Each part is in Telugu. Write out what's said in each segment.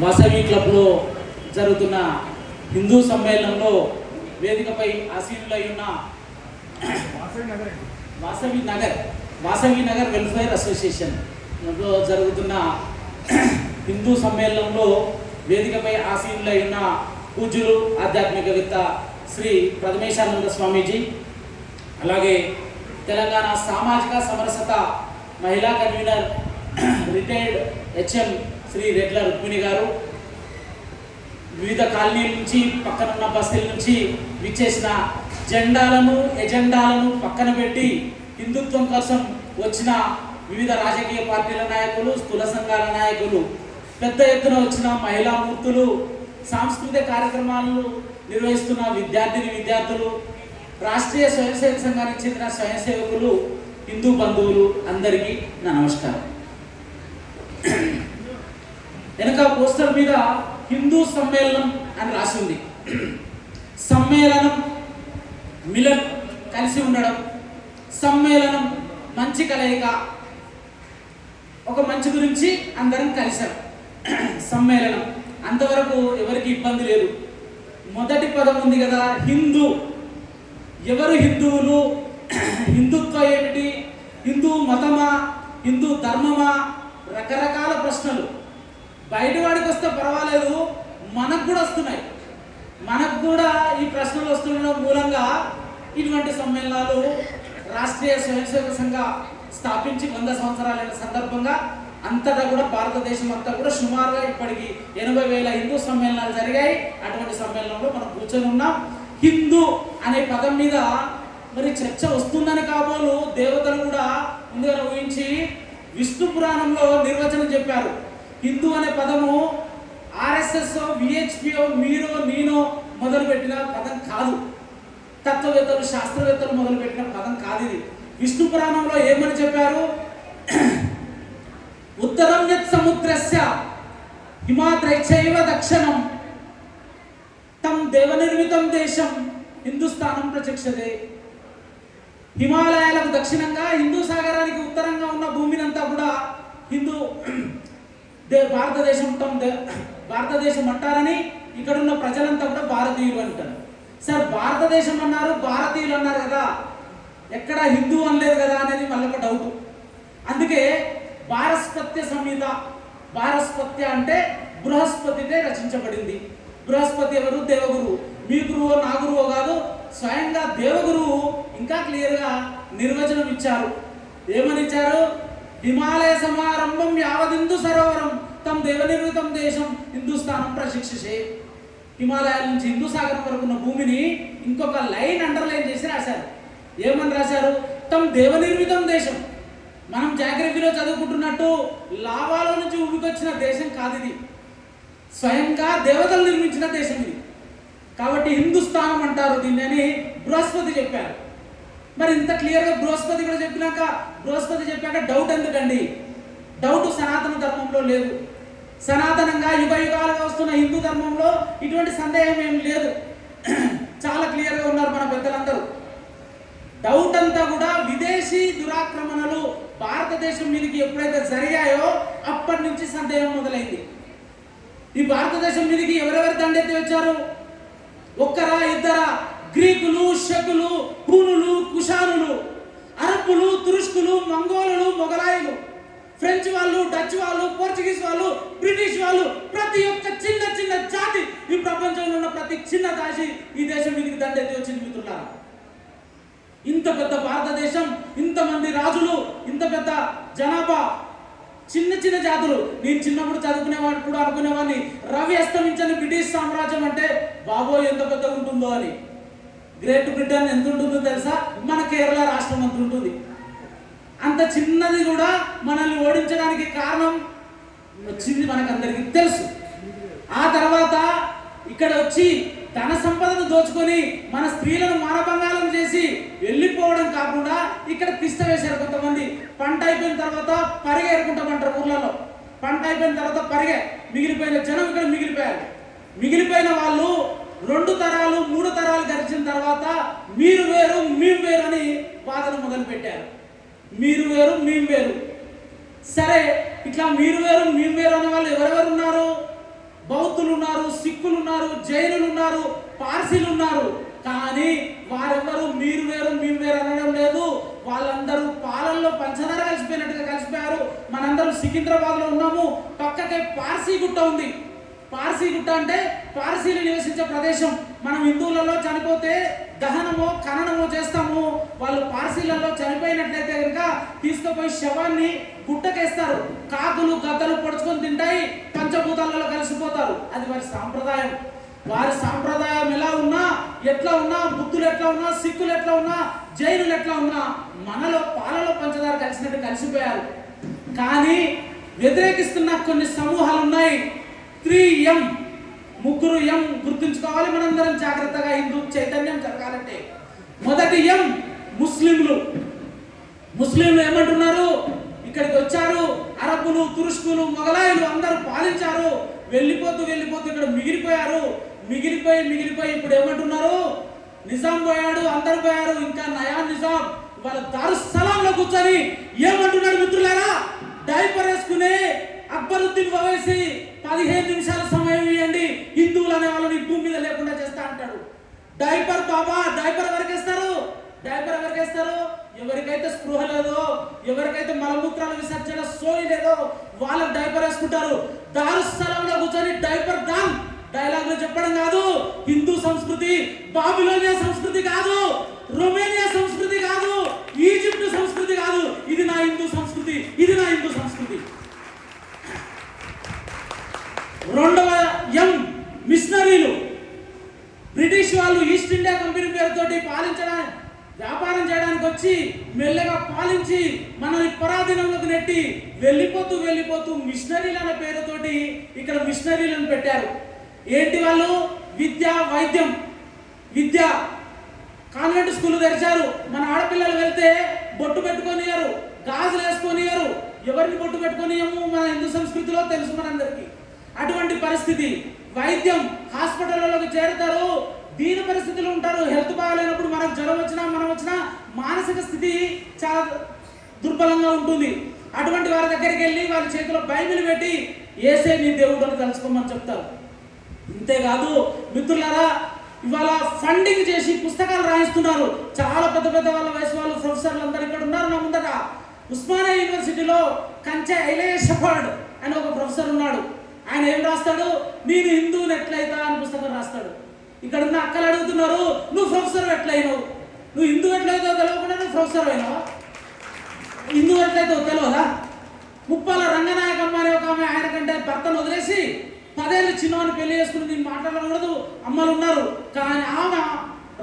వాసవి క్లబ్లో జరుగుతున్న హిందూ సమ్మేళనంలో వేదికపై ఆసీనులై ఉన్న వాసవి నగర్ వెల్ఫేర్ అసోసియేషన్లో జరుగుతున్న హిందూ సమ్మేళనంలో వేదికపై ఆసీనులై ఉన్న పూజ్యులు ఆధ్యాత్మికవేత్త శ్రీ ప్రథమేశానంద స్వామీజీ, అలాగే తెలంగాణ సామాజిక సమరసత మహిళా కన్వీనర్ రిటైర్డ్ హెచ్ఎం శ్రీ రెడ్ల రుక్మిణి గారు, వివిధ కాలనీల నుంచి పక్కనున్న బస్తీల నుంచి విచ్చేసిన ఎజెండాలను పక్కన పెట్టి హిందుత్వం కోసం వచ్చిన వివిధ రాజకీయ పార్టీల నాయకులు, కుల సంఘాల నాయకులు, పెద్ద ఎత్తున వచ్చిన మహిళా మూర్తులు, సాంస్కృతిక కార్యక్రమాలను నిర్వహిస్తున్న విద్యార్థులు, రాష్ట్రీయ స్వయం సేవక సంఘానికి చెందిన స్వయం సేవకులు, హిందూ బంధువులు అందరికీ నా నమస్కారం. వెనక పోస్టర్ మీద హిందూ సమ్మేళనం అని రాసి ఉంది. సమ్మేళనం మిలన్, కలిసి ఉండడం, సమ్మేళనం మంచి కలయిక, ఒక మంచి గురించి అందరం కలిసాం. సమ్మేళనం అంతవరకు ఎవరికి ఇబ్బంది లేదు. మొదటి పదం ఉంది కదా, హిందూ. ఎవరు హిందువులు? హిందుత్వం ఏమిటి? హిందూ మతమా? హిందూ ధర్మమా? రకరకాల ప్రశ్నలు. బయట వాడికి వస్తే పర్వాలేదు, మనకు కూడా వస్తున్నాయి. మనకు కూడా ఈ ప్రశ్నలు వస్తుండడం మూలంగా ఇటువంటి సమ్మేళనాలు రాష్ట్రీయ స్వయం సేవక సంఘ స్థాపించి 100 సంవత్సరాలైన సందర్భంగా అంతటా కూడా భారతదేశం అంతా కూడా సుమారుగా ఇప్పటికి 80,000 హిందూ సమ్మేళనాలు జరిగాయి. అటువంటి సమ్మేళనంలో మనం కూర్చొని ఉన్నాం. హిందూ అనే పదం మీద మరి చర్చ వస్తుందని కాబోలు దేవతలు కూడా ముందుగా ఊహించి విష్ణు పురాణంలో నిర్వచనం చెప్పారు. హిందూ అనే పదము ఆర్ఎస్ఎస్, విహెచ్పిఓ, మీరో నేనో మొదలుపెట్టిన పదం కాదు. తత్వవేత్తలు, శాస్త్రవేత్తలు మొదలుపెట్టిన పదం కాదు ఇది. విష్ణు పురాణంలో ఏమని చెప్పారు? ఉత్తరం యత్ సముద్రస్య హిమాద్రైచైవ దక్షిణం తం దేవనిర్మితం దేశం హిందుస్థానం ప్రచక్షతే. హిమాలయాలకు దక్షిణంగా, హిందూ సాగరానికి ఉత్తరంగా ఉన్న భూమినంతా కూడా భారతదేశం అంటారని ఇక్కడున్న ప్రజలంతా కూడా భారతీయులు అంటారు. సార్, భారతదేశం అన్నారు, భారతీయులు అన్నారు కదా, ఎక్కడ హిందూ అనలేదు కదా అనేది మళ్ళీ ఒక డౌట్. అందుకే భారస్పత్య సంహిత, భారస్పత్య అంటే బృహస్పతిదే రచించబడింది. బృహస్పతి ఎవరు? దేవగురువు. మీ గురువు నా గురువు కాదు, స్వయంగా దేవగురువు ఇంకా క్లియర్గా నిర్వచనం ఇచ్చారు. ఏమని ఇచ్చారు? హిమాలయ సమారంభం యావదిందు సరోవరం తం దేవనిర్మితం దేశం హిందుస్థానం ప్రశిక్షే. హిమాలయాల నుంచి హిందూ సాగరం వరకు ఉన్న భూమిని ఇంకొక లైన్ అండర్లైన్ చేసి రాశారు. ఏమని రాశారు? తం దేవనిర్మితం దేశం. మనం జాగ్రఫీలో చదువుకుంటున్నట్టు లాభాల నుంచి ఉబ్బికొచ్చిన దేశం కాదు ఇది. స్వయంగా దేవతలు నిర్మించిన దేశం ఇది. కాబట్టి హిందుస్థానం అంటారు దీన్ని అని బృహస్పతి చెప్పారు. మరి ఇంత క్లియర్గా బృహస్పతి కూడా చెప్పాక డౌట్ ఎందుకండి? డౌట్ సనాతన ధర్మంలో లేదు. సనాతనంగా యుగ యుగాలుగా వస్తున్న హిందూ ధర్మంలో ఇటువంటి సందేహం ఏం లేదు. చాలా క్లియర్గా ఉన్నారు మన పెద్దలందరూ. డౌట్ అంతా కూడా విదేశీ దురాక్రమణలు భారతదేశం మీదకి ఎప్పుడైతే జరిగాయో అప్పటి నుంచి సందేహం మొదలైంది. ఈ భారతదేశం మీదకి ఎవరెవరు దండెత్తి వచ్చారు? ఒక్కరా, ఇద్దరా? గ్రీకులు, శకులు, హూనులు, కుషానులు, అరబ్బులు, తురుష్కులు, మంగోలులు, మొఘలాయులు, ఫ్రెంచ్ వాళ్ళు, డచ్ వాళ్ళు, పోర్చుగీస్ వాళ్ళు, బ్రిటిష్ వాళ్ళు, ప్రతి ఒక్క చిన్న చిన్న జాతి, ఈ ప్రపంచంలో ఉన్న ప్రతి చిన్న దాసి ఈ దేశం మీదకి దండెత్తి వచ్చింది. మిత్రులారా, ఇంత పెద్ద భారతదేశం, ఇంతమంది రాజులు, ఇంత పెద్ద జనాభా, చిన్న చిన్న జాతులు. నేను చిన్నప్పుడు చదువుకునేవాడు కూడా అనుకునేవాడిని, రవి అస్తమించని బ్రిటిష్ సామ్రాజ్యం అంటే బాబోయ్ ఎంత పెద్దగా ఉంటుందో అని. గ్రేట్ బ్రిటన్ ఎంత ఉంటుందో తెలుసా? మన కేరళ రాష్ట్రం అంత ఉంటుంది. అంత చిన్నది కూడా మనల్ని ఓడించడానికి కారణం వచ్చింది మనకందరికీ తెలుసు. ఆ తర్వాత ఇక్కడ వచ్చి ధన సంపదను దోచుకొని మన స్త్రీలను మానభంగాలను చేసి వెళ్ళిపోవడం కాకుండా ఇక్కడ తిష్ట వేశారు కొంతమంది. పంట అయిపోయిన తర్వాత పరిగె ఏరుకుంటామంటారు ఊర్లలో. పంట అయిపోయిన తర్వాత పరిగె, మిగిలిపోయిన జనం ఇక్కడ మిగిలిపోయారు. మిగిలిపోయిన వాళ్ళు 2 తరాలు 3 తరాలు గడిచిన తర్వాత మీరు వేరు మేము వేరు అని వాదన మొదలు పెట్టారు. మీరు వేరు మేము వేరు. సరే, ఇట్లా మీరు వేరు మేము వేరు అనే వాళ్ళు ఎవరెవరు ఉన్నారు? బౌద్ధులు ఉన్నారు, సిక్కులు ఉన్నారు, జైనులు ఉన్నారు, పార్సీలు ఉన్నారు. కానీ వారెవ్వరు మీరు వేరు మేము వేరు అనడం లేదు. వాళ్ళందరూ పాలల్లో పంచదార కలిసిపోయినట్టుగా కలిసిపోయారు. మనందరం సికింద్రాబాద్ లో ఉన్నాము, పక్కకే పార్సీ గుట్ట ఉంది. పార్సీ గుట్ట అంటే పార్సీలు నివసించే ప్రదేశం. మనం హిందువులలో చనిపోతే దహనమో ఖననమో చేస్తాము. వాళ్ళు పార్సీలలో చనిపోయినట్లయితే కనుక తీసుకుపోయి శవాన్ని గుట్టకేస్తారు. కాకులు గద్దలు పొడుచుకొని తింటాయి, పంచభూతాలలో కలిసిపోతారు. అది వారి సాంప్రదాయం. వారి సాంప్రదాయం ఎలా ఉన్నా, ఎట్లా ఉన్నా, బుద్ధులు ఎట్లా ఉన్నా, సిక్కులు ఎట్లా ఉన్నా, జైనులు ఎట్లా ఉన్నా, మనలో పాలలో పంచదార కలిసినట్టు కలిసిపోయారు. కానీ వ్యతిరేకిస్తున్న కొన్ని సమూహాలు ఉన్నాయి. 3M, ముగ్గురు ఎం గుర్తుంచుకోవాలి మనందరం జాగ్రత్తగా హిందూ చైతన్యం జరగాలంటే. మొదటి ఎం ముస్లింలు. ముస్లింలు ఏమంటున్నారు? ఇక్కడికి వచ్చారు, అరబ్బులు, తురుష్కులు, మొగలాయులు అందరూ పాలించారు. వెళ్ళిపోతూ ఇక్కడ మిగిలిపోయి ఇప్పుడు ఏమంటున్నారు? నిజాం పోయాడు, అందరు పోయారు, ఇంకా నయా నిజాం వాళ్ళ దారుస్సలాంలో కూర్చొని ఏమంటున్నాడు మిత్రులారా? డైపర్ వేసుకునే అక్బరుద్దీన్ ఓవైసీ 15 నిమిషాల సమయం ఇవ్వండి, హిందువులు అనే వాళ్ళని భూమి మీద లేకుండా చేస్తా అంటాడు. డైపర్ బాబా, డైపర్ ఎవరికేస్తారు? ఎవరికైతే స్పృహ లేదో, ఎవరికైతే మలమూత్రాల విసర్జన సోయి లేదో వాళ్ళ డైపర్ వేసుకుంటారు. దారుస్సలాంలో కూర్చొని డైపర్ డాన్ డైలాగ్ లో చెప్పడం కాదు. హిందూ సంస్కృతి బాబిలోనియా సంస్కృతి కాదు, రొమేనియా సంస్కృతి కాదు, ఈజిప్ట్ సంస్కృతి కాదు. ఇది నా హిందూ సంస్కృతి. రెండవ ఎం మిషనరీలు. బ్రిటిష్ వాళ్ళు ఈస్ట్ ఇండియా కంపెనీ పేరుతోటి వ్యాపారం చేయడానికి వచ్చి మెల్లగా పాలించి మనల్ని పరాధీనంలోకి నెట్టి వెళ్ళిపోతూ మిషనరీలు అనే పేరుతోటి ఇక్కడ మిషనరీలను పెట్టారు. ఏంటి వాళ్ళు? వైద్యం, విద్య. కాన్వెంట్ స్కూల్ తెరిచారు. మన ఆడపిల్లలు వెళ్తే బొట్టు పెట్టుకొనియరు, గాజులు వేసుకొనియరు. ఎవరిని బొట్టు పెట్టుకొనియము మన హిందూ సంస్కృతిలో తెలుసు మనందరికీ. అటువంటి పరిస్థితి. వైద్యం, హాస్పిటల్లోకి చేరుతారు, దీని పరిస్థితులు ఉంటారు. హెల్త్ బాగాలేనప్పుడు మనకు జ్వరం వచ్చినా మానసిక స్థితి చాలా దుర్బలంగా ఉంటుంది. అటువంటి వారి దగ్గరికి వెళ్ళి వాళ్ళ చేతిలో బైబిల్ పెట్టి ఏసే నీ దేవుడు అని తలుచుకోమని చెప్తారు. ఇంతేకాదు మిత్రులారా, ఇవాళ ఫండింగ్ చేసి పుస్తకాలు రాయిస్తున్నారు. చాలా పెద్ద వాళ్ళ వయసు వాళ్ళు, ప్రొఫెసర్లు అందరు ఇక్కడ ఉన్నారు నా ముందట. ఉస్మానియా యూనివర్సిటీలో కంచె ఐలే షెఫర్డ్ అని ఒక ప్రొఫెసర్ ఉన్నాడు. ఆయన ఏం రాస్తాడు? నేను హిందువుని ఎట్లయితా అని పుస్తకం రాస్తాడు. ఇక్కడ ఉన్న అక్కలు అడుగుతున్నారు, నువ్వు ప్రొఫెసర్ ఎట్లయినావు? నువ్వు హిందూ ఎట్లయితావు తెలియకుండా నువ్వు ప్రొఫెసర్ అయినావా? హిందూ ఎట్లయితావు తెలియదా? ముప్పాల రంగనాయకమ్మ అనే ఒక ఆమె ఆయన కంటే భర్తను వదిలేసి 10 ఏళ్ళు చిన్నవాడిని పెళ్లి చేసుకుని నేను మాట్లాడకూడదు అమ్మలు ఉన్నారు. కానీ ఆమె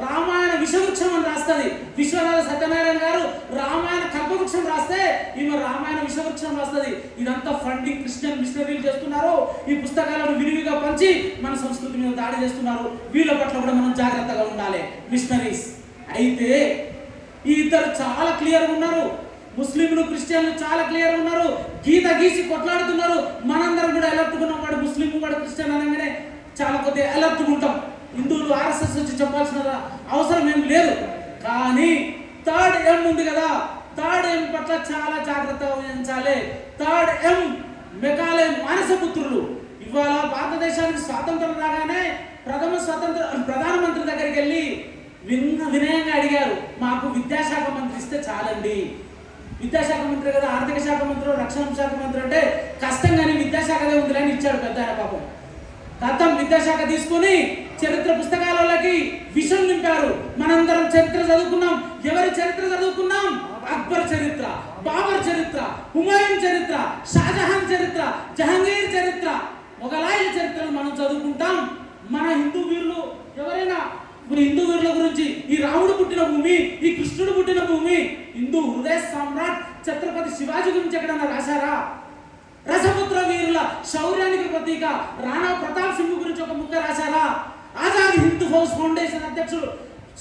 రామాయణ విషవృక్షం అని రాస్తుంది. విశ్వనాథ సత్యనారాయణ గారు రామాయణ కల్పవృక్షం రాస్తే ఈమె రామాయణ విషవృక్షం రాస్తుంది. ఇదంతా ఫండింగ్ క్రిస్టియన్ మిషనరీలు చేస్తున్నారు. ఈ పుస్తకాలను విరివిగా పంచి మన సంస్కృతి మీద దాడి చేస్తున్నారు. వీళ్ళ పట్ల కూడా మనం జాగ్రత్తగా ఉండాలి, మిషనరీస్. అయితే ఈ ఇద్దరు చాలా క్లియర్గా ఉన్నారు. ముస్లింలు, క్రిస్టియన్లు చాలా క్లియర్ ఉన్నారు. గీత గీసి కొట్లాడుతున్నారు. మనందరం కూడా అలర్ట్గా ఉన్నాం. వాడు ముస్లిం, వాడు క్రిస్టియన్ అనగానే చాలా కొద్దిగా అలర్ట్గా ఉంటాం. హిందువులు RSS వచ్చి చెప్పాల్సిన అవసరం ఏం లేదు. కానీ 3rd M ఉంది కదా, 3rd M పట్ల చాలా జాగ్రత్తగా వహించాలి. 3rd M Macaulay మానసపుత్రులు. ఇవాళ భారతదేశానికి స్వాతంత్రం రాగానే ప్రధానమంత్రి దగ్గరికి వెళ్ళి వినయంగా అడిగారు, మాకు విద్యాశాఖ మంత్రి ఇస్తే చాలండి. విద్యాశాఖ మంత్రి కదా, ఆర్థిక శాఖ మంత్రి, రక్షణ శాఖ మంత్రి అంటే కష్టం, కానీ విద్యాశాఖదే ఉంది అని ఇచ్చాడు పెద్ద ఆయన పాపం. గతం విద్యాశాఖ తీసుకుని చరిత్ర పుస్తకాలకి విషం నింపారు. మనందరం చరిత్ర చదువుకున్నాం. ఎవరి చరిత్ర చదువుకున్నాం? అక్బర్ చరిత్ర, బాబర్ చరిత్ర, హుమాయూన్ చరిత్ర, షాజహాన్ చరిత్ర, జహంగీర్ చరిత్ర, మొఘలాయిల చరిత్రను మనం చదువుకుంటాం. మన హిందూ వీరులు ఎవరైనా హిందూ వీరుల గురించి, ఈ రాముడు పుట్టిన భూమి, ఈ కృష్ణుడు పుట్టిన భూమి, హిందూ హృదయ సామ్రాట్ ఛత్రపతి శివాజీ గురించి ఎక్కడన్నా రాశారా? రసపుత్ర వీరుల శౌర్యానికి ప్రతీక రాణా ప్రతాప్ సింగ్ గురించి ఒక ముక్క రాశారా? ఆజాద్ హింద్ ఫౌండేషన్ అధ్యక్షుడు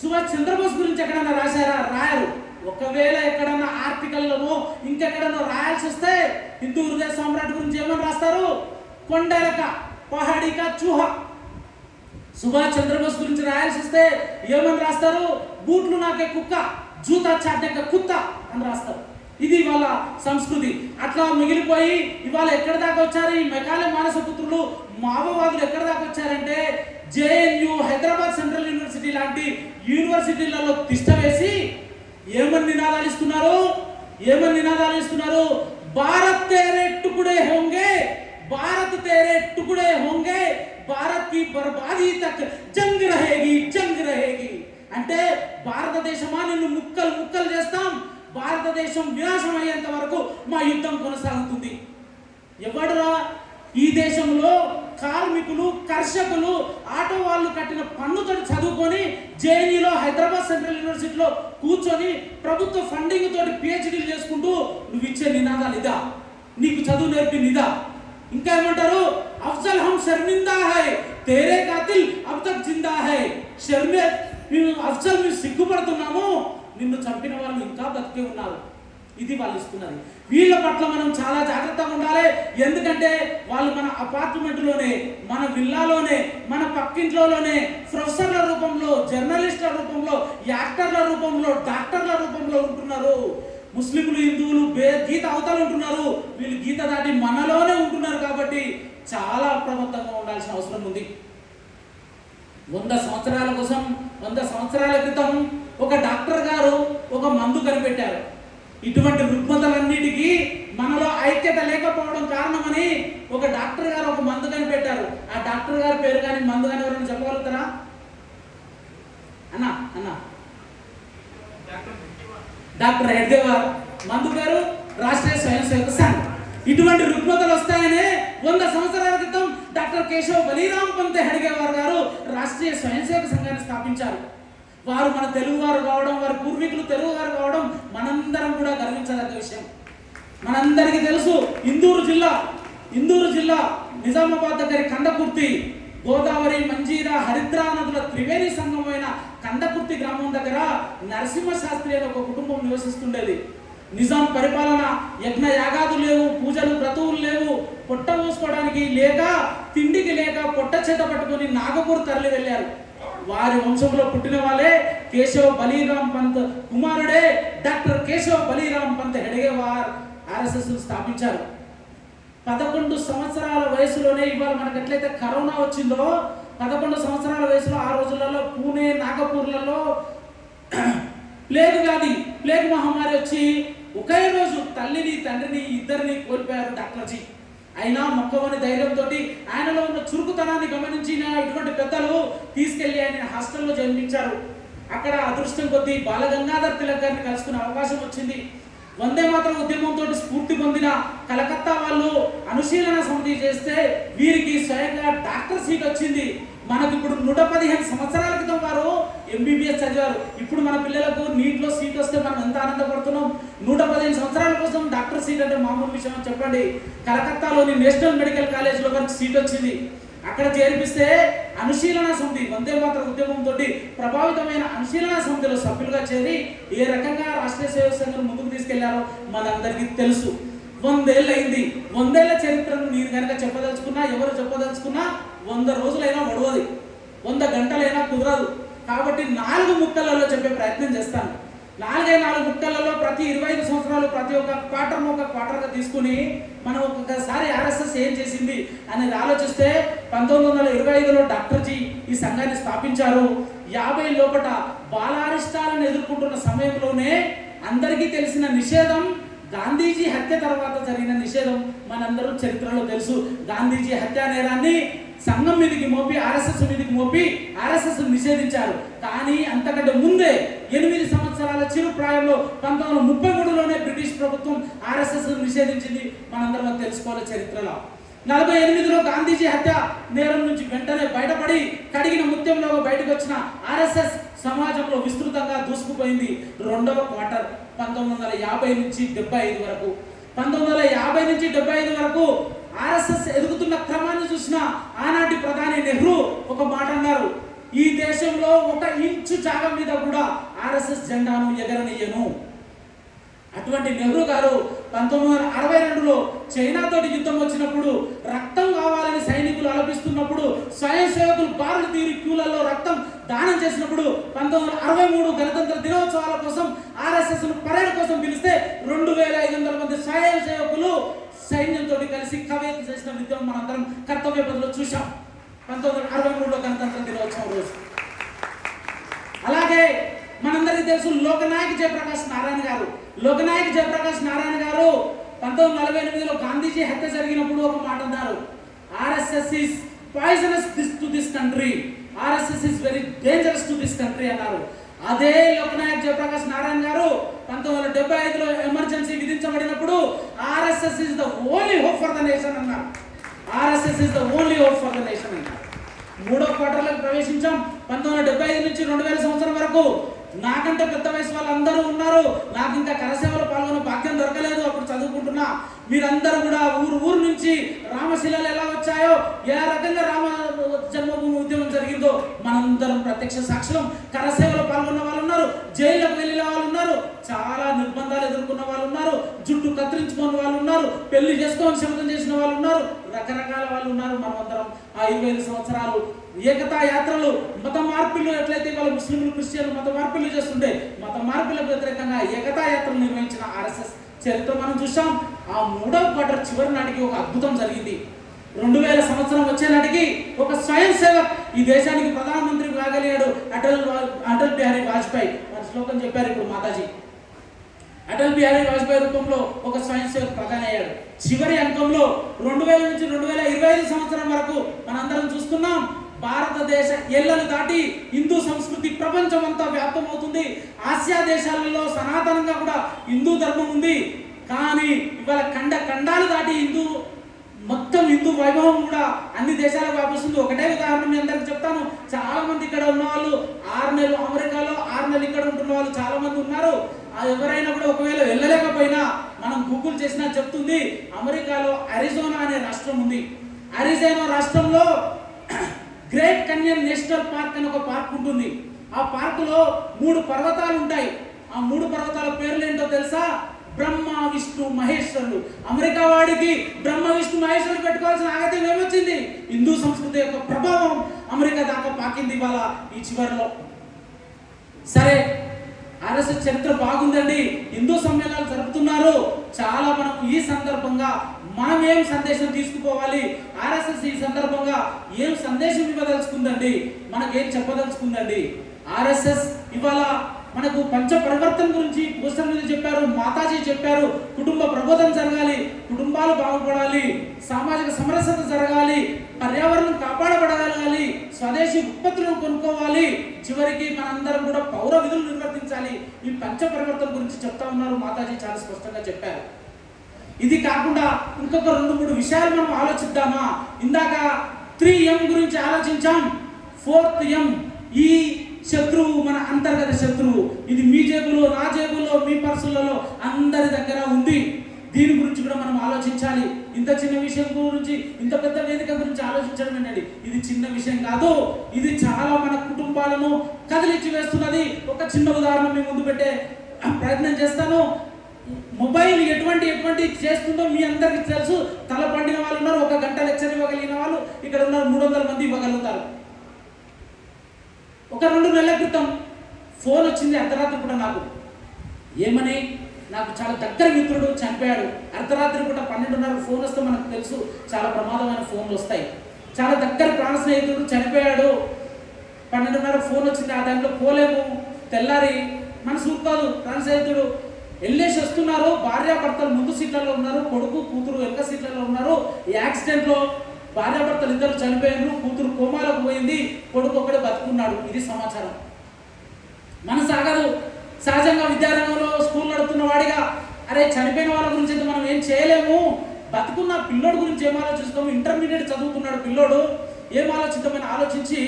సుభాష్ చంద్రబోస్ గురించి ఎక్కడన్నా రాశారా? రాయరు. ఒకవేళ ఎక్కడన్నా ఆర్టికల్లోనో ఇంకెక్కడన్నా రాయాల్సి వస్తే హిందూ హృదయ సామ్రాట్ గురించి ఏమని రాస్తారు? కొండలక పహాడిక చూహా. సుభాష్ చంద్రబోస్ గురించి రాయాల్సి వస్తే ఏమని రాస్తారు? బూట్లు నాకే కుక్క, జూతా చాటే కుత్త అని రాస్తారు. ఇది ఇవాళ సంస్కృతి. అట్లా మిగిలిపోయి ఇవాళ ఎక్కడి దాకా వచ్చారు ఈ మెకాలే మానసపుత్రులు, మావోవాదులు ఎక్కడి దాకా వచ్చారంటే జేఎన్యు, హైదరాబాద్ సెంట్రల్ యూనివర్సిటీ లాంటి యూనివర్సిటీలలో తిష్ట వేసి ఏమని నినాదాలు ఇస్తున్నారు? భారత్ తేరే టుకుడే హోంగే, భారత్ తేరే టుకుడే హోంగే, భారత్ కి బర్బాదీ తక్ జంగ్ రహేగి. అంటే భారతదేశమా నిన్ను ముక్కలు చేస్తాం, భారతదేశం వినాశం అయ్యేంత వరకు మా యుద్ధం కొనసాగుతుంది. ఎవడురా ఈ దేశంలో కార్మికులు, కర్షకులు, ఆటో వాళ్ళు కట్టిన పన్నుతో చదువుకొని జేఎన్యూలో, హైదరాబాద్ సెంట్రల్ యూనివర్సిటీలో కూర్చొని ప్రభుత్వ ఫండింగ్ తోటి పిహెచ్డీలు చేసుకుంటూ నువ్వు ఇచ్చే నినాదాలు ఇదా? నీకు చదువు నేర్పింది ఇదా? ఇంకా ఏమంటారు? అఫ్జల్ హమ్ శర్మిందా హై, తేరే కాతిల్ అబ్ తక్ జిందా హై. అఫ్జల్ మీరు సిగ్గుపడుతున్నాము, నిన్ను చంపిన వాళ్ళు ఇంకా బతికే ఉన్నారు. ఇది వాళ్ళు ఇస్తున్నది. వీళ్ళ పట్ల మనం చాలా జాగ్రత్తగా ఉండాలి. ఎందుకంటే వాళ్ళు మన అపార్ట్మెంట్లోనే, మన విల్లాలోనే, మన పక్కింట్లోనే ప్రొఫెసర్ల రూపంలో, జర్నలిస్టుల రూపంలో, యాక్టర్ల రూపంలో, డాక్టర్ల రూపంలో ఉంటున్నారు. ముస్లింలు, హిందువులు గీత అవతల ఉంటున్నారు, వీళ్ళు గీత దాటి మనలోనే ఉంటున్నారు. కాబట్టి చాలా అప్రమత్తంగా ఉండాల్సిన అవసరం ఉంది. 100 సంవత్సరాల క్రితం ఒక డాక్టర్ గారు ఒక మందు కనిపెట్టారు. ఇటువంటి రుగ్మతలన్నిటికీ మనలో ఐక్యత లేకపోవడం కారణమని ఒక డాక్టర్ గారు ఒక మందు కనిపెట్టారు. ఆ డాక్టర్ గారి పేరు కానీ మందు కానీ ఎవరైనా చెప్పగలుగుతారా? అన్న డాక్టర్ హెడ్గేవార్. మందు గారు రాష్ట్రీయ స్వయం సేవక సంఘ్. ఇటువంటి రుగ్మతలు వస్తాయనే 100 సంవత్సరాల క్రితం డాక్టర్ కేశవ్ బలీరామ్ పంత్ హెడ్గేవార్ గారు రాష్ట్రీయ స్వయం సేవక సంఘాన్ని స్థాపించారు. వారు మన తెలుగువారు కావడం, వారి పూర్వీకులు తెలుగువారు కావడం మనందరం కూడా గర్వించదగ్గ విషయం. మనందరికీ తెలుసు, ఇందూరు జిల్లా నిజామాబాద్ దగ్గర కందకుర్తి, గోదావరి, మంజీరా, హరిద్రా నదుల త్రివేణి సంగమైన కందకుర్తి గ్రామం దగ్గర నరసింహశాస్త్రి అనే ఒక కుటుంబం నివసిస్తుండేది. నిజాం పరిపాలన, యజ్ఞ యాగాదులు లేవు, పూజలు క్రతువులు లేవు, పొట్ట పోసుకోవడానికి లేక, తిండికి లేక పొట్ట చేత పట్టుకొని నాగపూర్ తరలి వెళ్ళారు. వారి వంశంలో పుట్టిన వాళ్ళే కేశవ్ బలీరామ్ పంత్ కుమారుడే డాక్టర్ కేశవ్ బలీరామ్ పంత్ హెడ్గేవార్ ఆర్ఎస్ఎస్ స్థాపించారు. 11 సంవత్సరాల వయసులోనే, ఇవాళ మనకు ఎట్లయితే కరోనా వచ్చిందో 11 సంవత్సరాల వయసులో ఆ రోజులలో పూణే, నాగపూర్లలో ప్లేగ్ మహమ్మారి వచ్చి ఒకే రోజు తల్లిని, తండ్రిని, ఇద్దరిని కోల్పోయారు డాక్టర్జీ. అయినా మొక్కవని ధైర్యంతో, ఆయనలో ఉన్న చురుకుతనాన్ని గమనించిన ఇటువంటి పెద్దలు తీసుకెళ్లి ఆయన హాస్టల్లో జన్మించారు. అక్కడ అదృష్టం కొద్దీ బాలగంగాధర్ తిలక్ గారిని కలుసుకునే అవకాశం వచ్చింది. వందే మాతరం ఉద్యమంతో స్ఫూర్తి పొందిన కలకత్తా వాళ్ళు అనుశీలన సమితి చేస్తే వీరికి స్వయంగా డాక్టర్ సీట్ వచ్చింది. మనకు ఇప్పుడు 115 సంవత్సరాల క్రితం వారు ఎంబీబీఎస్ చదివారు. ఇప్పుడు మన పిల్లలకు నీట్లో సీట్ వస్తే మనం ఎంత ఆనందపడుతున్నాం. 115 సంవత్సరాల కోసం డాక్టర్ సీట్ అంటే మామూలు విషయం చెప్పండి. కలకత్తాలోని నేషనల్ మెడికల్ కాలేజ్లో వారికి సీట్ వచ్చింది. అక్కడ చేర్పిస్తే అనుశీలన సమితి, వందే మాతరం ఉద్యమంతో ప్రభావితమైన అనుశీలన సమితిలో సభ్యులుగా చేరి ఏ రకంగా రాష్ట్రీయ సేవక సంఘం ముందుకు తీసుకెళ్లారో మనందరికీ తెలుసు. 100 ఏళ్ళు అయింది. 100 ఏళ్ల చరిత్రను నేను కనుక చెప్పదలుచుకున్నా, ఎవరు చెప్పదలుచుకున్నా 100 రోజులైనా ఒడవది, 100 గంటలైనా కుదరదు. కాబట్టి 4 ముక్కలలో చెప్పే ప్రయత్నం చేస్తాను. 4 ముక్కలలో ప్రతి 25 సంవత్సరాలు ప్రతి ఒక్క క్వార్టర్గా తీసుకుని మనం ఒక్కసారి ఆర్ఎస్ఎస్ ఏం చేసింది అనేది ఆలోచిస్తే 1925లో డాక్టర్జీ ఈ సంఘాన్ని స్థాపించారు. 50 లోపల బాలారిష్టాలను ఎదుర్కొంటున్న సమయంలోనే అందరికీ తెలిసిన నిషేధం, గాంధీజీ హత్య తర్వాత జరిగిన నిషేధం మనందరూ చరిత్రలో తెలుసు. గాంధీజీ హత్యా నేరాన్ని సంఘం మీదకి మోపి, ఆర్ఎస్ఎస్ మీదకి మోపి ఆర్ఎస్ఎస్ నిషేధించారు. కానీ అంతకంటే ముందే 8 సంవత్సరాల చిరు ప్రాయంలో 1933లోనే బ్రిటిష్ ప్రభుత్వం ఆర్ఎస్ఎస్ నిషేధించింది. మనందరం తెలుసుకోవాలి చరిత్రలో. 48లో గాంధీజీ హత్య నేరం నుంచి వెంటనే బయటపడి కడిగిన ముత్యంలో బయటకు వచ్చిన ఆర్ఎస్ఎస్ సమాజంలో విస్తృతంగా దూసుకుపోయింది. 2వ క్వార్టర్ 1950 నుంచి 75 వరకు. 1950 నుంచి 75 వరకు ఆర్ఎస్ఎస్ ఎదుగుతున్న క్రమాన్ని చూసిన ఆనాటి ప్రధాని నెహ్రూ ఒక మాట అన్నారు, ఈ దేశంలో 1 ఇంచు జాగ మీద కూడా ఆర్ఎస్ఎస్ జెండాను ఎగరనియ్యను. అటువంటి నెహ్రూ గారు 1962లో చైనాతోటి యుద్ధం వచ్చినప్పుడు, రక్తం కావాలని సైనికులు ఆలపిస్తున్నప్పుడు, స్వయం సేవకులు బారులు తీరి క్యూలలో రక్తం దానం చేసినప్పుడు 1963 గణతంత్ర దినోత్సవాల కోసం ఆర్ఎస్ఎస్ పరేడ్ కోసం పిలిస్తే 2500 మంది స్వయం సేవకులు సైన్యంతో కలిసి కవేతు చేసిన విద్యను మనందరం కర్తవ్య పథంలో చూసాం 1963లో గణతంత్ర దినోత్సవం రోజు. అలాగే మనందరికీ తెలుసు లోకనాయక్ జయప్రకాష్ నారాయణ గారు. లోకనాయక్ జయప్రకాష్ నారాయణ గారు 1948లో గాంధీజీ హత్య జరిగినప్పుడు ఒక మాట అన్నారు, RSS is poisonous to this country, RSS is very dangerous to this country అన్నారు. అదే లోకనాయక్ జయప్రకాష్ నారాయణ గారు 1975లో ఎమర్జెన్సీ విధించబడినప్పుడు RSS is the only hope for the nation అన్నారు. RSS is the only hope for the nation అన్నారు. మూడో క్వార్టర్లకు ప్రవేశించాం. 1975 నుంచి 2000 సంవత్సరం వరకు నాకంటే పెద్ద వయసు వాళ్ళందరూ ఉన్నారు. నాకు ఇంకా కరసేవలో పాల్గొనే భాగ్యం దొరకలేదు, అప్పుడు చదువుకుంటున్నా. మీరందరూ కూడా ఊరు నుంచి రామశిలలు ఎలా వచ్చాయో, ఏ రకంగా రామ జన్మభూమి ఉద్యమం జరిగిందో మనందరం ప్రత్యక్ష సాక్షులం. కరసేవలో పాల్గొన్న వాళ్ళు ఉన్నారు, జైలుకు వెళ్ళిన వాళ్ళు ఉన్నారు, చాలా నిర్బంధాలు ఎదుర్కొన్న వాళ్ళు ఉన్నారు, జుట్టు కత్తిరించుకున్న వాళ్ళు ఉన్నారు, పెళ్లి చేసుకోని శబ్దం చేసిన వాళ్ళు ఉన్నారు, రకరకాల వాళ్ళు ఉన్నారు. మనమందరం ఆ 25 సంవత్సరాలు ఏకతా యాత్రలు, మత మార్పులు ఎట్లయితే వాళ్ళ ముస్లింలు క్రిస్టియన్లు మత మార్పులు చేస్తుంటే మత మార్పులకు వ్యతిరేకంగా ఏకతా యాత్రలు నిర్వహించిన ఆర్ఎస్ఎస్ చరిత్ర మనం చూసాం. ఆ మూడవ క్వార్టర్ చివరి నాటికి ఒక అద్భుతం జరిగింది. 2000 సంవత్సరం వచ్చే నాటికి ఒక స్వయం సేవక్ ఈ దేశానికి ప్రధానమంత్రి కాగలిగాడు, అటల్ బిహారీ వాజ్పేయి. మన శ్లోకం చెప్పారు ఇప్పుడు మాతాజీ. అటల్ బిహారీ వాజ్పేయి రూపంలో ఒక స్వయం సేవక్ ప్రధాని అయ్యాడు. చివరి అంకంలో 2000 నుంచి 2025 సంవత్సరం వరకు మనందరం చూస్తున్నాం, భారతదేశ ఎల్లలు దాటి హిందూ సంస్కృతి ప్రపంచం అంతా వ్యాప్తమవుతుంది. ఆసియా దేశాలలో సనాతనంగా కూడా హిందూ ధర్మం ఉంది. కానీ ఇవాళ ఖండాలు దాటి మొత్తం హిందూ వైభవం కూడా అన్ని దేశాలకు వ్యాపిస్తుంది. ఒకటే ఉదాహరణ మీ అందరికి చెప్తాను. చాలా మంది ఇక్కడ ఉన్న వాళ్ళు 6 నెలలు అమెరికాలో, 6 నెలలు ఇక్కడ ఉంటున్న వాళ్ళు చాలా మంది ఉన్నారు. ఎవరైనా కూడా ఒకవేళ వెళ్ళలేకపోయినా మనం గూగుల్ చేసినా చెప్తుంది, అమెరికాలో అరిజోనా అనే రాష్ట్రం ఉంది. అరిజోనా రాష్ట్రంలో గ్రేట్ కన్యన్ నేషనల్ పార్క్ అని ఒక పార్క్ ఉంటుంది. ఆ పార్కులో 3 పర్వతాలు ఉంటాయి. ఆ 3 పర్వతాల పేర్లు ఏంటో తెలుసా? బ్రహ్మ, విష్ణు, మహేశ్వరుడు. అమెరికా వాడికి బ్రహ్మ, విష్ణు, మహేశ్వరుడు పెట్టుకోవాల్సిన ఆగత్యం ఏమొచ్చింది? హిందూ సంస్కృతి యొక్క ప్రభావం అమెరికా దాకా పాకింది ఇవాళ ఈ చివరిలో. సరే, ఆర్ఎస్ఎస్ చరిత్ర బాగుందండి, హిందూ సమ్మేళనాలు జరుపుతున్నారు. చాలా మనం ఈ సందర్భంగా మనం ఏం సందేశం తీసుకుపోవాలి, ఆర్ఎస్ఎస్ ఈ సందర్భంగా ఏం సందేశం ఇవ్వదలుచుకుందండి, మనకేం చెప్పదలుచుకుందండి? ఆర్ఎస్ఎస్ ఇవాళ మనకు పంచ పరివర్తన గురించి పోస్టర్ మీద చెప్పారు, మాతాజీ చెప్పారు. కుటుంబ ప్రబోధం జరగాలి, కుటుంబాలు బాగుపడాలి, సామాజిక సమరసత జరగాలి, పర్యావరణం కాపాడబడగలగాలి, స్వదేశీ ఉత్పత్తులను కొనుక్కోవాలి, చివరికి మనందరం కూడా పౌర విధులు నిర్వర్తించాలి. ఈ పంచ పరివర్తన గురించి చెప్తా ఉన్నారు, మాతాజీ చాలా స్పష్టంగా చెప్పారు. ఇది కాకుండా ఇంకొక 2-3 విషయాలు మనం ఆలోచిద్దామా? ఇందాక 3M గురించి ఆలోచించాం. 4th M, ఈ శత్రువు మన అంతర్గత శత్రువు. ఇది మీ జేబులో, నా జేబులో, మీ పర్సులలో అందరి దగ్గర ఉంది. దీని గురించి కూడా మనం ఆలోచించాలి. ఇంత చిన్న విషయం గురించి, ఇంత పెద్ద వేదిక గురించి ఆలోచించడం ఏంటండి? ఇది చిన్న విషయం కాదు. ఇది చాలా మన కుటుంబాలను కదిలించి వేస్తున్నది. ఒక చిన్న ఉదాహరణ మీ ముందు పెట్టే ప్రయత్నం చేస్తాను. మొబైల్ ఎటువంటి చేస్తుందో మీ అందరికీ తెలుసు. తల పండిన వాళ్ళు ఉన్నారు, 1 గంట లెక్చర్ ఇవ్వగలిగిన వాళ్ళు ఇక్కడ ఉన్నారు, 300 మంది ఇవ్వగలుగుతారు. ఒక 2 నెలల క్రితం ఫోన్ వచ్చింది అర్ధరాత్రి పూట నాకు. ఏమని? నాకు చాలా దగ్గర మిత్రుడు చనిపోయాడు. అర్ధరాత్రి పూట 12:30 ఫోన్ వస్తే మనకు తెలుసు చాలా ప్రమాదమైన ఫోన్లు వస్తాయి. చాలా దగ్గర ప్రాణ స్నేహితుడు చనిపోయాడు. 12:30 ఫోన్ వచ్చింది. ఆ టైంలో పోలేము. తెల్లారి మనసు కాదు, ప్రాణ స్నేహితుడు వెళ్ళేసి వస్తున్నారు. భార్యాభర్తలు ముందు సీట్లలో ఉన్నారు, కొడుకు కూతురు వెనక సీట్లలో ఉన్నారు. యాక్సిడెంట్లో భార్యాభర్తలు ఇద్దరు చనిపోయారు, కూతురు కోమాలకు పోయింది, కొడుకు ఒకడే బతుకున్నాడు. ఇది సమాచారం. మనసు ఆగదు. సహజంగా విద్యారంగంలో స్కూల్ నడుపుతున్న వాడిగా, అరే చనిపోయిన వాళ్ళ గురించి అయితే మనం ఏం చేయలేము, బతుకున్న పిల్లోడు గురించి ఏం ఆలోచిస్తాము? ఇంటర్మీడియట్ చదువుతున్నాడు పిల్లోడు, ఏం ఆలోచిద్దామని ఆలోచించి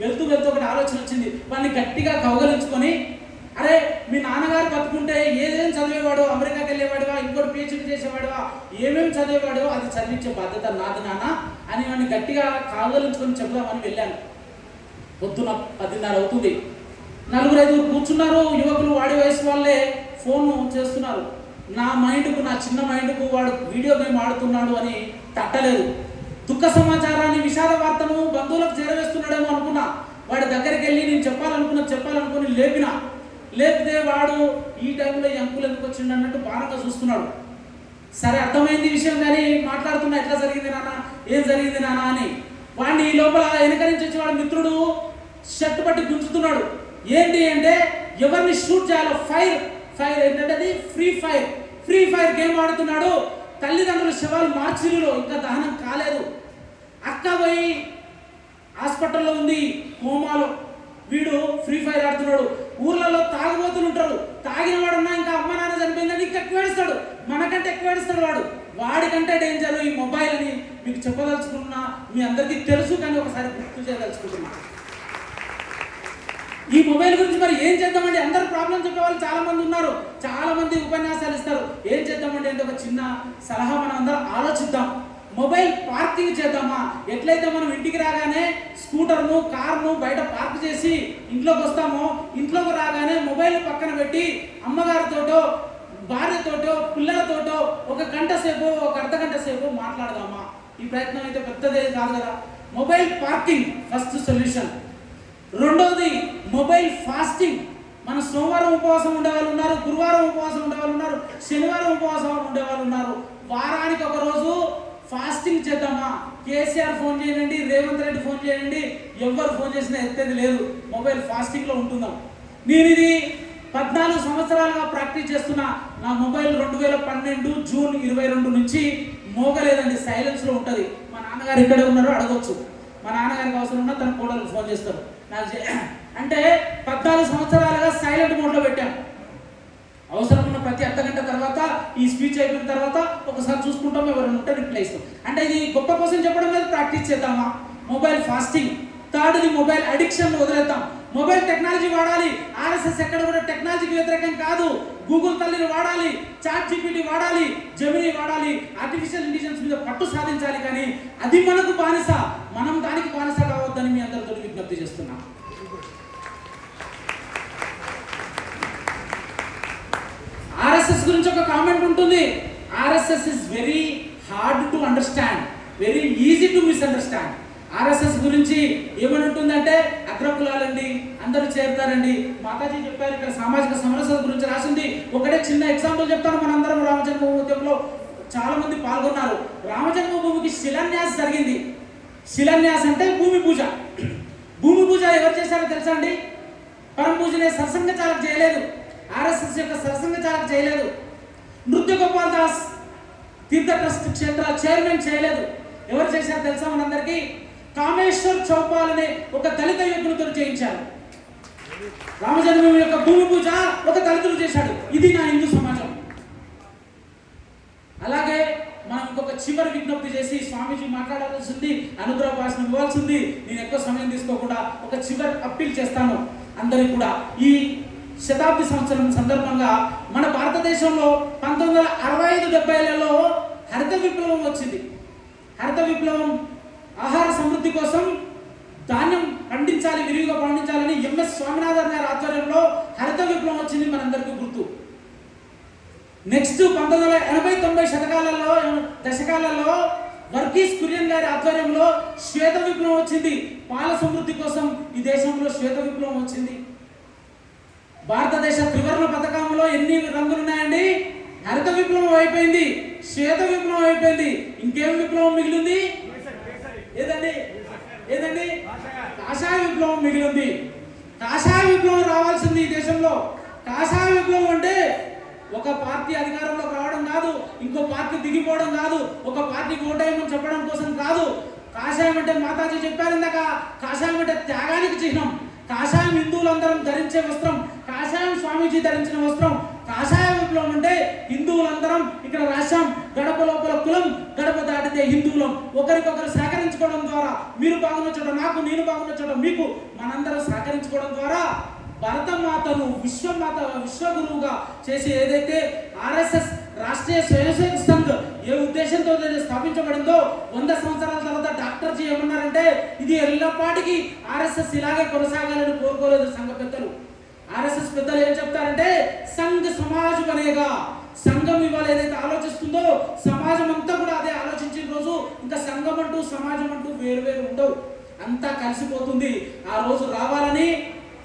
వెళ్తూ ఒకటి ఆలోచన వచ్చింది. వాడిని గట్టిగా కౌగలించుకొని, అరే మీ నాన్నగారు బతుకుంటే ఏదేం చదివేవాడు, అమెరికాకి వెళ్ళేవాడివా, ఇంకోటి PhD చేసేవాడివా, ఏమేమి చదివేవాడో అది చదివించే బాధ్యత నాది నాన్న అని వాడిని గట్టిగా కావలించుకొని చెప్దామని వెళ్ళాను. పొద్దున 10:30 అవుతుంది. 4-5 కూర్చున్నారు యువకులు, వాడి వయసు వాళ్ళే ఫోన్ చేస్తున్నారు. నా మైండ్కు, నా చిన్న మైండ్కు వాడు వీడియో గేమ్ ఆడుతున్నాడు అని తట్టలేదు. దుఃఖ సమాచారాన్ని, విషాద వార్తను బంధువులకు చేరవేస్తున్నాడేమో అనుకున్నా. వాడి దగ్గరికి వెళ్ళి నేను చెప్పాలనుకుని లేపితే వాడు ఈ టైంలో ఈ అంకులు ఎందుకు వచ్చిండు అన్నట్టు బాగా చూస్తున్నాడు. సరే అర్థమైంది విషయం, కానీ మాట్లాడుతున్నా ఎట్లా జరిగింది నాన్న, ఏం జరిగింది నాన్న అని. వాడిని ఈ లోపల వెనక నుంచి వచ్చి వాడు మిత్రుడు షర్ట్ పట్టి గుంజుతున్నాడు. ఏంటి అంటే ఎవరిని షూట్ చేయాలో ఫైర్ ఏంటంటే అది ఫ్రీ ఫైర్ గేమ్ ఆడుతున్నాడు. తల్లిదండ్రుల శవాలు మార్చిలో ఇంకా దహనం కాలేదు. అక్క పోయి హాస్పిటల్లో ఉంది కోమాలో, వీడు ఫ్రీ ఫైర్ ఆడుతున్నాడు. ఊర్లలో తాగుబోతులు ఉంటారు, తాగిన వాడున్నా ఇంకా అమ్మ నాన్న చనిపోయిందని ఇంకా ఎక్కువ ఏడుస్తాడు, మనకంటే ఎక్కువ ఏడుస్తాడు. వాడికంటే డేంజర్ ఈ మొబైల్ అని మీకు చెప్పదలుచుకున్నా, మీ అందరికీ తెలుసు కానీ ఒకసారి గుర్తు చేయదలుచుకుంటున్నా. ఈ మొబైల్ గురించి మరి ఏం చేద్దామండి? అందరూ ప్రాబ్లం చెప్పేవాళ్ళు చాలా మంది ఉన్నారు, చాలా మంది ఉపన్యాసాలు ఇస్తారు. ఏం చేద్దామండి అంటే ఒక చిన్న సలహా మనం అందరం ఆలోచిద్దాం. మొబైల్ పార్కింగ్ చేద్దామా? ఎట్లయితే మనం ఇంటికి రాగానే స్కూటర్ను కార్ను బయట పార్క్ చేసి ఇంట్లోకి వస్తామో, ఇంట్లోకి రాగానే మొబైల్ పక్కన పెట్టి అమ్మగారితోటో భార్యతోటో పిల్లలతోటో ఒక గంట సేపు ఒక అర్ధగంట సేపు మాట్లాడదామా? ఈ ప్రయత్నం అయితే పెద్దదే కాదు కదా. Mobile parking first solution. రెండవది మొబైల్ ఫాస్టింగ్. మన సోమవారం ఉపవాసం ఉండేవాళ్ళు ఉన్నారు, గురువారం ఉపవాసం ఉండేవాళ్ళు ఉన్నారు, శనివారం ఉపవాసం ఉండేవాళ్ళు ఉన్నారు. వారానికి ఒక రోజు ఫాస్టింగ్ చేద్దామా? కేసీఆర్ ఫోన్ చేయండి, రేవంత్ రెడ్డి ఫోన్ చేయండి, ఎవరు ఫోన్ చేసినా ఎత్తేది లేదు. మొబైల్ ఫాస్టింగ్లో ఉంటుందాం. నేను ఇది 14 సంవత్సరాలుగా ప్రాక్టీస్ చేస్తున్నా. నా మొబైల్ 2012 జూన్ 22 నుంచి మోగలేదండి, సైలెన్స్లో ఉంటుంది. మా నాన్నగారు ఇక్కడే ఉన్నారు, అడగొచ్చు. మా నాన్నగారికి అవసరం ఉన్నా తన కోడలకు ఫోన్ చేస్తారు. అంటే 14 సంవత్సరాలుగా సైలెంట్ మోడ్లో పెట్టాను. అవసరం ఉన్న ప్రతి అర్ధగంట తర్వాత ఈ స్పీచ్ అయిపోయిన తర్వాత ఒకసారి చూసుకుంటాం, ఎవరైనా ఉంటే రిప్లై ఇస్తాం. అంటే ఇది గొప్ప కోసం చెప్పడం లేదు, ప్రాక్టీస్ చేద్దామా? Mobile fasting. థర్డ్ది మొబైల్ అడిక్షన్ వదిలేద్దాం. మొబైల్ టెక్నాలజీ వాడాలి. ఆర్ఎస్ఎస్ ఎక్కడ కూడా టెక్నాలజీకి వ్యతిరేకం కాదు. గూగుల్ తల్లిని వాడాలి, చాట్ జీపీటీ వాడాలి, జెమినీ వాడాలి, ఆర్టిఫిషియల్ ఇంటెలిజెన్స్ మీద పట్టు సాధించాలి. కానీ అది మనకు బానిస, మనం దానికి బానిస కావద్దని మీ అందరితో విజ్ఞప్తి చేస్తున్నాం. ఆర్ఎస్ఎస్ గురించి ఒక కామెంట్ ఉంటుంది. RSS is very hard to understand, very easy to misunderstand. RSS గురించి ఏమని ఉంటుందంటే అగ్రకులాలండి, అందరూ చేరుతారండి. మాతాజీ చెప్పారు, ఇక్కడ సామాజిక సమరసత గురించి రాసింది. ఒకటే చిన్న ఎగ్జాంపుల్ చెప్తాను. మనందరం రామజన్మభూమి ఉద్యమంలో చాలా మంది పాల్గొన్నారు. రామజన్మభూమికి శిలాన్యాస్ జరిగింది. శిలాన్యాస్ అంటే భూమి పూజ. భూమి పూజ ఎవరు చేశారో తెలుసా అండి? పరమ పూజనే సత్సంగ చాలక చేయలేదు, ఆర్ఎస్ఎస్ యొక్క సత్సంగ చాలక చేయలేదు, నృత్య గోపాల్ దాస్ తీర్థ ట్రస్ట్ క్షేత్ర చైర్మన్ చేయలేదు. ఎవరు చేశారు తెలుసా మనందరికీ? కామేశ్వర్ చౌపాల్ అనే ఒక దళిత యువకునితో చేయించారు. రామజన్మభూమి యొక్క భూమి పూజ ఒక దళితుడు చేశాడు. ఇది నా హిందూ సమాజం. అలాగే మనం ఇంకొక చివరి విజ్ఞప్తి చేసి స్వామీజీ మాట్లాడాల్సింది, అనుగ్రహ భాషను ఇవ్వాల్సింది. నేను ఎక్కువ సమయం తీసుకోకుండా ఒక చివరి అప్పీల్ చేస్తాను అందరికీ కూడా. ఈ శతాబ్ది సంవత్సరం సందర్భంగా మన భారతదేశంలో 1965-70లలో హరిత విప్లవం వచ్చింది. హరిత విప్లవం ఆహార సమృద్ధి కోసం ధాన్యం పండించాలి, విరివిగా పండించాలని ఎంఎస్ స్వామినాథన్ గారి ఆధ్వర్యంలో హరిత విప్లవం వచ్చింది, మనందరికీ గుర్తు. నెక్స్ట్ 1980-90 దశకాలలో వర్గీస్ కురియన్ గారి ఆధ్వర్యంలో శ్వేత విప్లవం వచ్చింది. పాల సమృద్ధి కోసం ఈ దేశంలో శ్వేత విప్లవం వచ్చింది. భారతదేశ త్రివర్ణ పథకంలో ఎన్ని రంగులు ఉన్నాయండి? హరిత విప్లవం అయిపోయింది, శ్వేత విప్లవం అయిపోయింది. ఇంకేం విప్లవం మిగిలింది? ఏదండి? కాషాయ విప్లవం మిగిలింది. కాషాయ విప్లవం రావాల్సింది ఈ దేశంలో. కాషాయ విప్లవం అంటే ఒక పార్టీ అధికారంలోకి రావడం కాదు, ఇంకో పార్టీ దిగిపోవడం కాదు, ఒక పార్టీకి ఓటేయమని చెప్పడం కోసం కాదు. కాషాయం అంటే మాతాజీ చెప్పారు ఇందాక, కాషాయం అంటే త్యాగానికి చిహ్నం. కాషాయం హిందువులందరం ధరించే వస్త్రం, కాషాయం స్వామీజీ ధరించిన వస్త్రం. కాషాయ విప్లవం అంటే హిందువులందరం ఇక్కడ రాష్ట్రం గడప లోపల కులం, గడప దాటితే హిందువులం. ఒకరికొకరు సహకరించుకోవడం ద్వారా, మీరు బాగున్న చోట నాకు, నేను బాగున్న చోట మీకు, మనందరం సహకరించుకోవడం ద్వారా భరతమాతను విశ్వగురువుగా చేసి ఏదైతే ఆర్ఎస్ఎస్ రాష్ట్రీయ స్వయంసేవక్ సంఘ్ ఏ ఉద్దేశంతో స్థాపించబడిందో 100 సంవత్సరాల తర్వాత డాక్టర్ జీ ఏమన్నారంటే ఇది ఎల్లపాటికి ఆర్ఎస్ఎస్ ఇలాగే కొనసాగాలని కోరుకోలేదు సంఘ పెద్దలు. ఆర్ఎస్ఎస్ పెద్దలు ఏం చెప్తారంటే సంఘ్ సమాజ్ బనేగా. సంఘం ఇవాళ ఏదైతే ఆలోచిస్తుందో సమాజం అంతా కూడా అదే ఆలోచించిన రోజు ఇంకా సంఘం అంటూ సమాజం అంటూ వేరు వేరు ఉండవు. అంతా కలిసిపోతుంది. ఆ రోజు రావాలని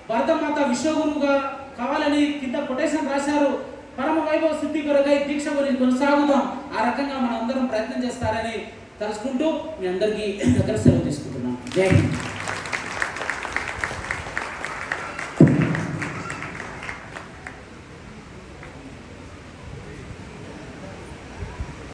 భరతమాత విశ్వగురువుగా కావాలని కింద కొటేషన్ రాశారు. పరమ వైభవ సిద్ధి కొరకై దీక్ష గురించి కొనసాగుదాం. ఆ రకంగా మనం అందరం ప్రయత్నం చేస్తారని తలుచుకుంటూ మీ అందరికీ దగ్గర సెలవు తీసుకుంటున్నాం. జై హింద్.